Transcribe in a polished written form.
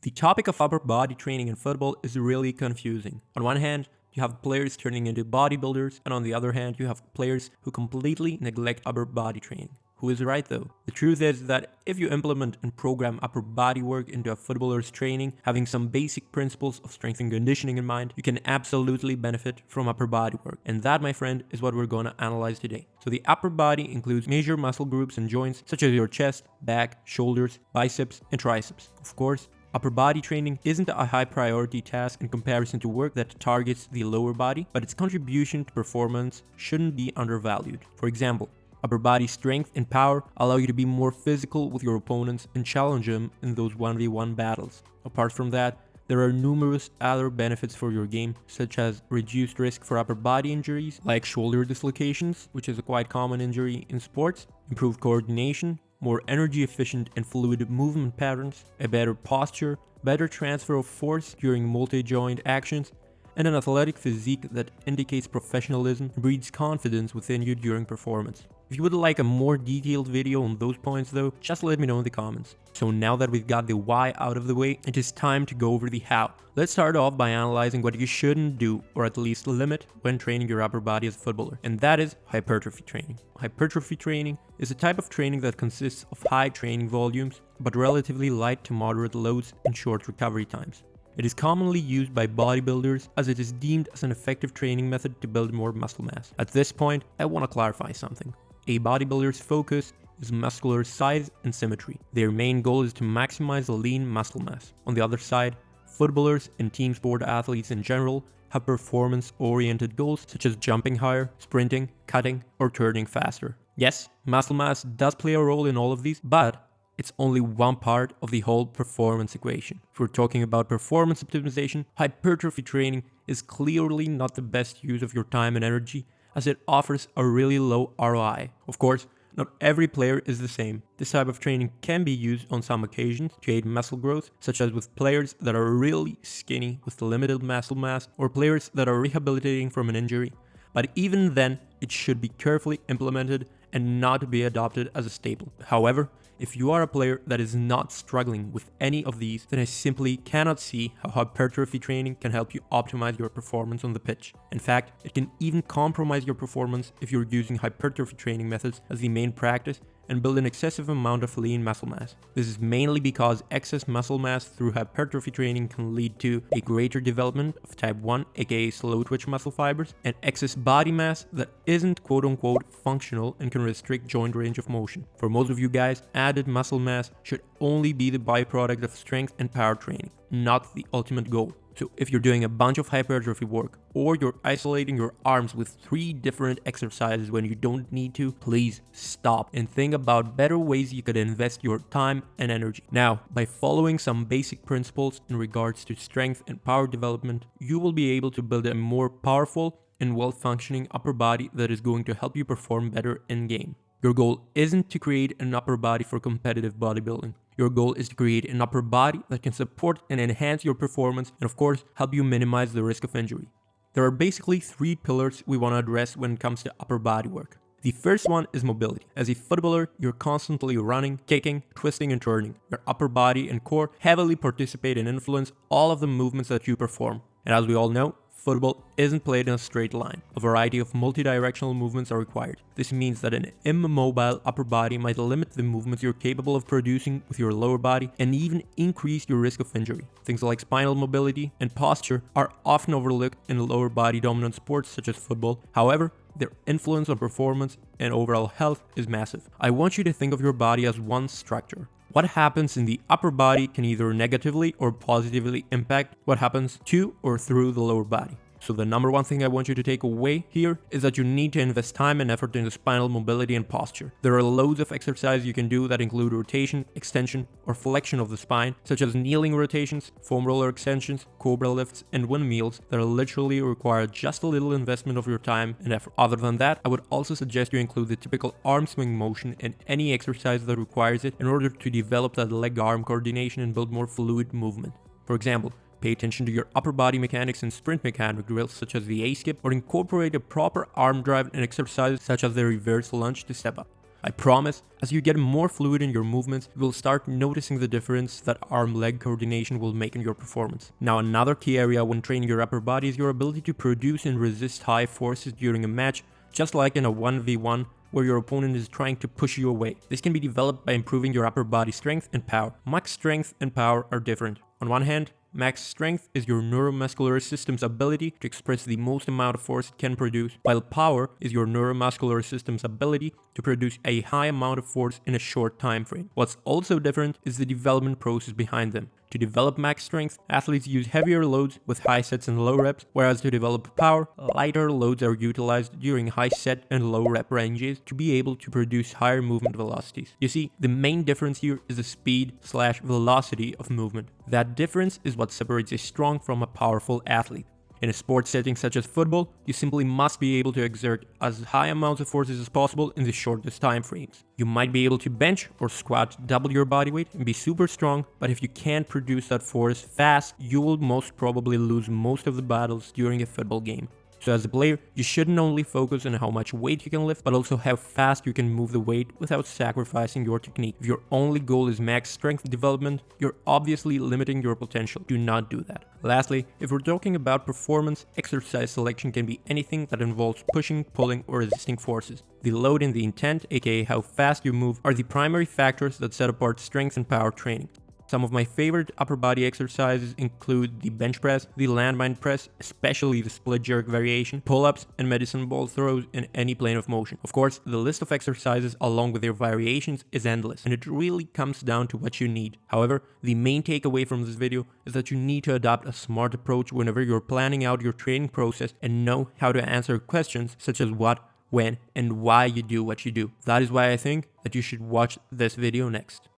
The topic of upper body training in football is really confusing. On one hand, you have players turning into bodybuilders, and on the other hand, you have players who completely neglect upper body training. Who is right though? The truth is that if you implement and program upper body work into a footballer's training, having some basic principles of strength and conditioning in mind, you can absolutely benefit from upper body work. And that, my friend, is what we're going to analyze today. So the upper body includes major muscle groups and joints such as your chest, back, shoulders, biceps, and triceps. Of course, upper body training isn't a high priority task in comparison to work that targets the lower body, but its contribution to performance shouldn't be undervalued. For example, upper body strength and power allow you to be more physical with your opponents and challenge them in those 1v1 battles. Apart from that, there are numerous other benefits for your game, such as reduced risk for upper body injuries, like shoulder dislocations, which is a quite common injury in sports, improved coordination, more energy efficient and fluid movement patterns, a better posture, better transfer of force during multi-joint actions, and an athletic physique that indicates professionalism and breeds confidence within you during performance. If you would like a more detailed video on those points though, just let me know in the comments. So now that we've got the why out of the way, it is time to go over the how. Let's start off by analyzing what you shouldn't do, or at least limit, when training your upper body as a footballer, and that is hypertrophy training. Hypertrophy training is a type of training that consists of high training volumes, but relatively light to moderate loads and short recovery times. It is commonly used by bodybuilders as it is deemed as an effective training method to build more muscle mass. At this point, I want to clarify something. A bodybuilder's focus is muscular size and symmetry. Their main goal is to maximize lean muscle mass. On the other side, footballers and team sport athletes in general have performance-oriented goals such as jumping higher, sprinting, cutting, or turning faster. Yes, muscle mass does play a role in all of these, but it's only one part of the whole performance equation. If we're talking about performance optimization, hypertrophy training is clearly not the best use of your time and energy, as it offers a really low ROI. Of course, not every player is the same. This type of training can be used on some occasions to aid muscle growth, such as with players that are really skinny with limited muscle mass, or players that are rehabilitating from an injury. But even then, it should be carefully implemented and not be adopted as a staple. However, if you are a player that is not struggling with any of these, then I simply cannot see how hypertrophy training can help you optimize your performance on the pitch. In fact, it can even compromise your performance if you're using hypertrophy training methods as the main practice and build an excessive amount of lean muscle mass. This is mainly because excess muscle mass through hypertrophy training can lead to a greater development of type 1, aka slow twitch muscle fibers, and excess body mass that isn't quote-unquote functional and can restrict joint range of motion. For most of you guys, added muscle mass should only be the byproduct of strength and power training, not the ultimate goal. So if you're doing a bunch of hypertrophy work, or you're isolating your arms with 3 different exercises when you don't need to, please stop and think about better ways you could invest your time and energy. Now, by following some basic principles in regards to strength and power development, you will be able to build a more powerful and well-functioning upper body that is going to help you perform better in-game. Your goal isn't to create an upper body for competitive bodybuilding. Your goal is to create an upper body that can support and enhance your performance and of course help you minimize the risk of injury. There are basically 3 pillars we want to address when it comes to upper body work. The first one is mobility. As a footballer, you're constantly running, kicking, twisting and turning. Your upper body and core heavily participate and influence all of the movements that you perform. And as we all know, football isn't played in a straight line. A variety of multi-directional movements are required. This means that an immobile upper body might limit the movements you're capable of producing with your lower body and even increase your risk of injury. Things like spinal mobility and posture are often overlooked in lower body dominant sports such as football. However, their influence on performance and overall health is massive. I want you to think of your body as one structure. What happens in the upper body can either negatively or positively impact what happens to or through the lower body. So the number one thing I want you to take away here is that you need to invest time and effort into spinal mobility and posture. There are loads of exercises you can do that include rotation, extension, or flexion of the spine, such as kneeling rotations, foam roller extensions, cobra lifts, and windmills that literally require just a little investment of your time and effort. Other than that, I would also suggest you include the typical arm swing motion in any exercise that requires it in order to develop that leg-arm coordination and build more fluid movement. For example, pay attention to your upper body mechanics and sprint mechanic drills such as the A-skip, or incorporate a proper arm drive and exercises such as the reverse lunge to step up. I promise, as you get more fluid in your movements, you will start noticing the difference that arm-leg coordination will make in your performance. Now, another key area when training your upper body is your ability to produce and resist high forces during a match, just like in a 1v1 where your opponent is trying to push you away. This can be developed by improving your upper body strength and power. Max strength and power are different. On one hand, max strength is your neuromuscular system's ability to express the most amount of force it can produce, while power is your neuromuscular system's ability to produce a high amount of force in a short time frame. What's also different is the development process behind them. To develop max strength, athletes use heavier loads with high sets and low reps, whereas to develop power, lighter loads are utilized during high set and low rep ranges to be able to produce higher movement velocities. You see, the main difference here is the speed/velocity of movement. That difference is what separates a strong from a powerful athlete. In a sports setting such as football, you simply must be able to exert as high amounts of forces as possible in the shortest time frames. You might be able to bench or squat double your body weight and be super strong, but if you can't produce that force fast, you will most probably lose most of the battles during a football game. So as a player, you shouldn't only focus on how much weight you can lift, but also how fast you can move the weight without sacrificing your technique. If your only goal is max strength development, you're obviously limiting your potential. Do not do that. Lastly, if we're talking about performance, exercise selection can be anything that involves pushing, pulling, or resisting forces. The load and the intent, aka how fast you move, are the primary factors that set apart strength and power training. Some of my favorite upper body exercises include the bench press, the landmine press, especially the split jerk variation, pull-ups, and medicine ball throws in any plane of motion. Of course, the list of exercises along with their variations is endless, and it really comes down to what you need. However, the main takeaway from this video is that you need to adopt a smart approach whenever you're planning out your training process and know how to answer questions such as what, when, and why you do what you do. That is why I think that you should watch this video next.